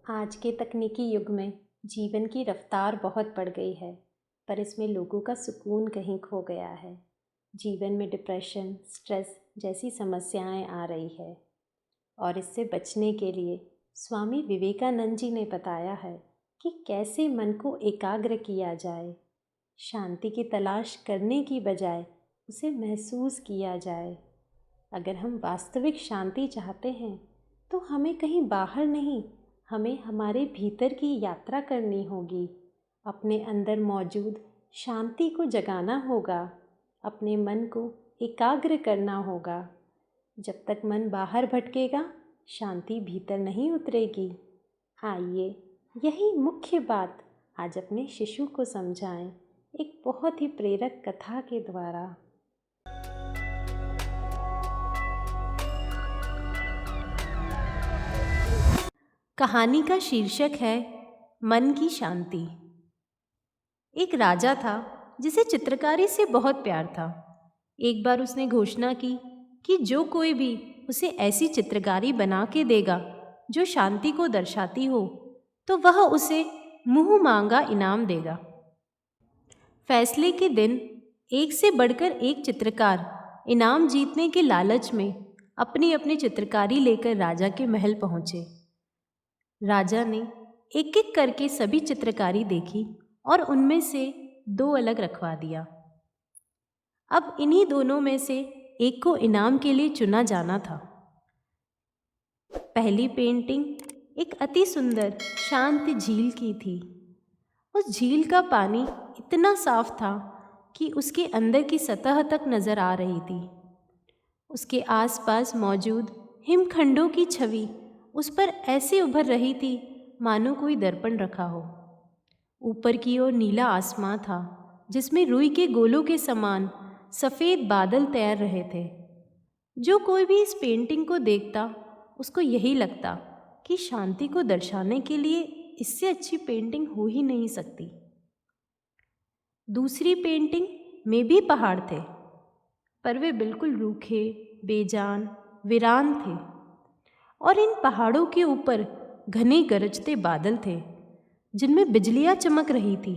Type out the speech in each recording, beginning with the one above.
आज के तकनीकी युग में जीवन की रफ्तार बहुत बढ़ गई है, पर इसमें लोगों का सुकून कहीं खो गया है। जीवन में डिप्रेशन, स्ट्रेस जैसी समस्याएं आ रही है और इससे बचने के लिए स्वामी विवेकानंद जी ने बताया है कि कैसे मन को एकाग्र किया जाए। शांति की तलाश करने की बजाय उसे महसूस किया जाए। अगर हम वास्तविक शांति चाहते हैं तो हमें कहीं बाहर नहीं, हमें हमारे भीतर की यात्रा करनी होगी। अपने अंदर मौजूद शांति को जगाना होगा, अपने मन को एकाग्र करना होगा। जब तक मन बाहर भटकेगा, शांति भीतर नहीं उतरेगी। आइए यही मुख्य बात आज अपने शिशु को समझाएं, एक बहुत ही प्रेरक कथा के द्वारा। कहानी का शीर्षक है मन की शांति। एक राजा था जिसे चित्रकारी से बहुत प्यार था। एक बार उसने घोषणा की कि जो कोई भी उसे ऐसी चित्रकारी बना के देगा जो शांति को दर्शाती हो, तो वह उसे मुंह मांगा इनाम देगा। फैसले के दिन एक से बढ़कर एक चित्रकार इनाम जीतने के लालच में अपनी अपनी चित्रकारी लेकर राजा के महल पहुंचे। राजा ने एक एक करके सभी चित्रकारी देखी और उनमें से दो अलग रखवा दिया। अब इन्हीं दोनों में से एक को इनाम के लिए चुना जाना था। पहली पेंटिंग एक अति सुंदर शांत झील की थी। उस झील का पानी इतना साफ था कि उसके अंदर की सतह तक नजर आ रही थी। उसके आसपास मौजूद हिमखंडों की छवि उस पर ऐसे उभर रही थी मानो कोई दर्पण रखा हो। ऊपर की ओर नीला आसमां था जिसमें रुई के गोलों के समान सफ़ेद बादल तैर रहे थे। जो कोई भी इस पेंटिंग को देखता उसको यही लगता कि शांति को दर्शाने के लिए इससे अच्छी पेंटिंग हो ही नहीं सकती। दूसरी पेंटिंग में भी पहाड़ थे, पर वे बिल्कुल रूखे, बेजान, वीरान थे और इन पहाड़ों के ऊपर घने गरजते बादल थे जिनमें बिजलियां चमक रही थी।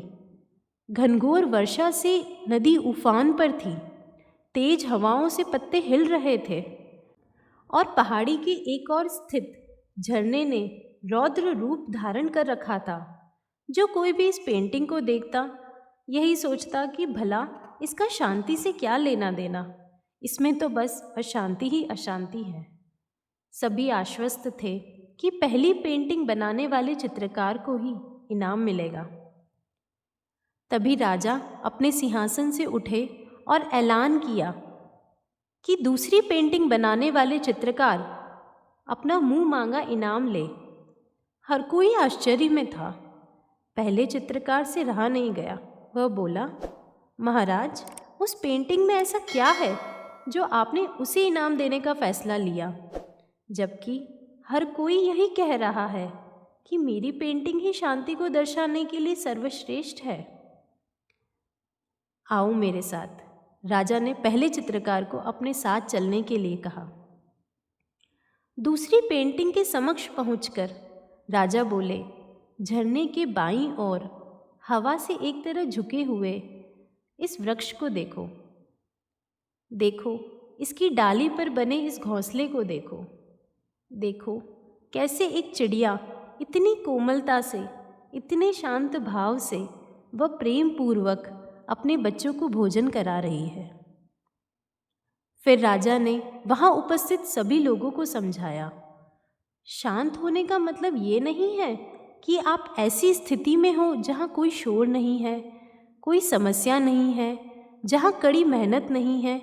घनघोर वर्षा से नदी उफान पर थी। तेज हवाओं से पत्ते हिल रहे थे और पहाड़ी के एक और स्थित झरने ने रौद्र रूप धारण कर रखा था। जो कोई भी इस पेंटिंग को देखता यही सोचता कि भला इसका शांति से क्या लेना देना, इसमें तो बस अशांति ही अशांति है। सभी आश्वस्त थे कि पहली पेंटिंग बनाने वाले चित्रकार को ही इनाम मिलेगा। तभी राजा अपने सिंहासन से उठे और ऐलान किया कि दूसरी पेंटिंग बनाने वाले चित्रकार अपना मुंह मांगा इनाम ले। हर कोई आश्चर्य में था। पहले चित्रकार से रहा नहीं गया। वह बोला, महाराज, उस पेंटिंग में ऐसा क्या है जो आपने उसे इनाम देने का फैसला लिया, जबकि हर कोई यही कह रहा है कि मेरी पेंटिंग ही शांति को दर्शाने के लिए सर्वश्रेष्ठ है। आओ मेरे साथ। राजा ने पहले चित्रकार को अपने साथ चलने के लिए कहा। दूसरी पेंटिंग के समक्ष पहुंचकर राजा बोले, झरने के बाईं ओर हवा से एक तरह झुके हुए इस वृक्ष को देखो। देखो, इसकी डाली पर बने इस घोंसले को देखो। देखो कैसे एक चिड़िया इतनी कोमलता से, इतने शांत भाव से वह प्रेम पूर्वक अपने बच्चों को भोजन करा रही है। फिर राजा ने वहां उपस्थित सभी लोगों को समझाया, शांत होने का मतलब ये नहीं है कि आप ऐसी स्थिति में हो जहां कोई शोर नहीं है, कोई समस्या नहीं है, जहां कड़ी मेहनत नहीं है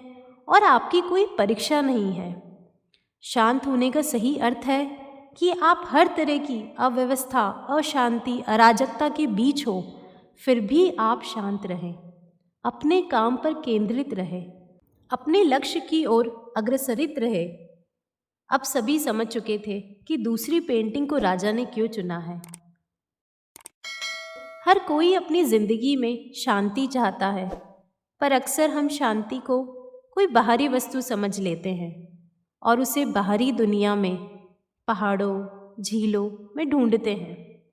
और आपकी कोई परीक्षा नहीं है। शांत होने का सही अर्थ है कि आप हर तरह की अव्यवस्था, अशांति, अराजकता के बीच हो, फिर भी आप शांत रहें, अपने काम पर केंद्रित रहे, अपने लक्ष्य की ओर अग्रसरित रहे। अब सभी समझ चुके थे कि दूसरी पेंटिंग को राजा ने क्यों चुना है। हर कोई अपनी जिंदगी में शांति चाहता है, पर अक्सर हम शांति को कोई बाहरी वस्तु समझ लेते हैं और उसे बाहरी दुनिया में, पहाड़ों, झीलों में ढूंढते हैं,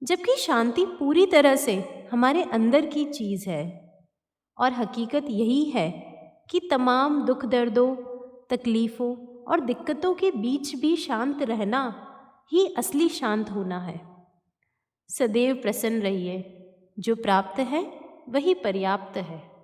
जबकि शांति पूरी तरह से हमारे अंदर की चीज़ है। और हकीकत यही है कि तमाम दुख दर्दों, तकलीफ़ों और दिक्कतों के बीच भी शांत रहना ही असली शांत होना है। सदैव प्रसन्न रहिए, जो प्राप्त है वही पर्याप्त है।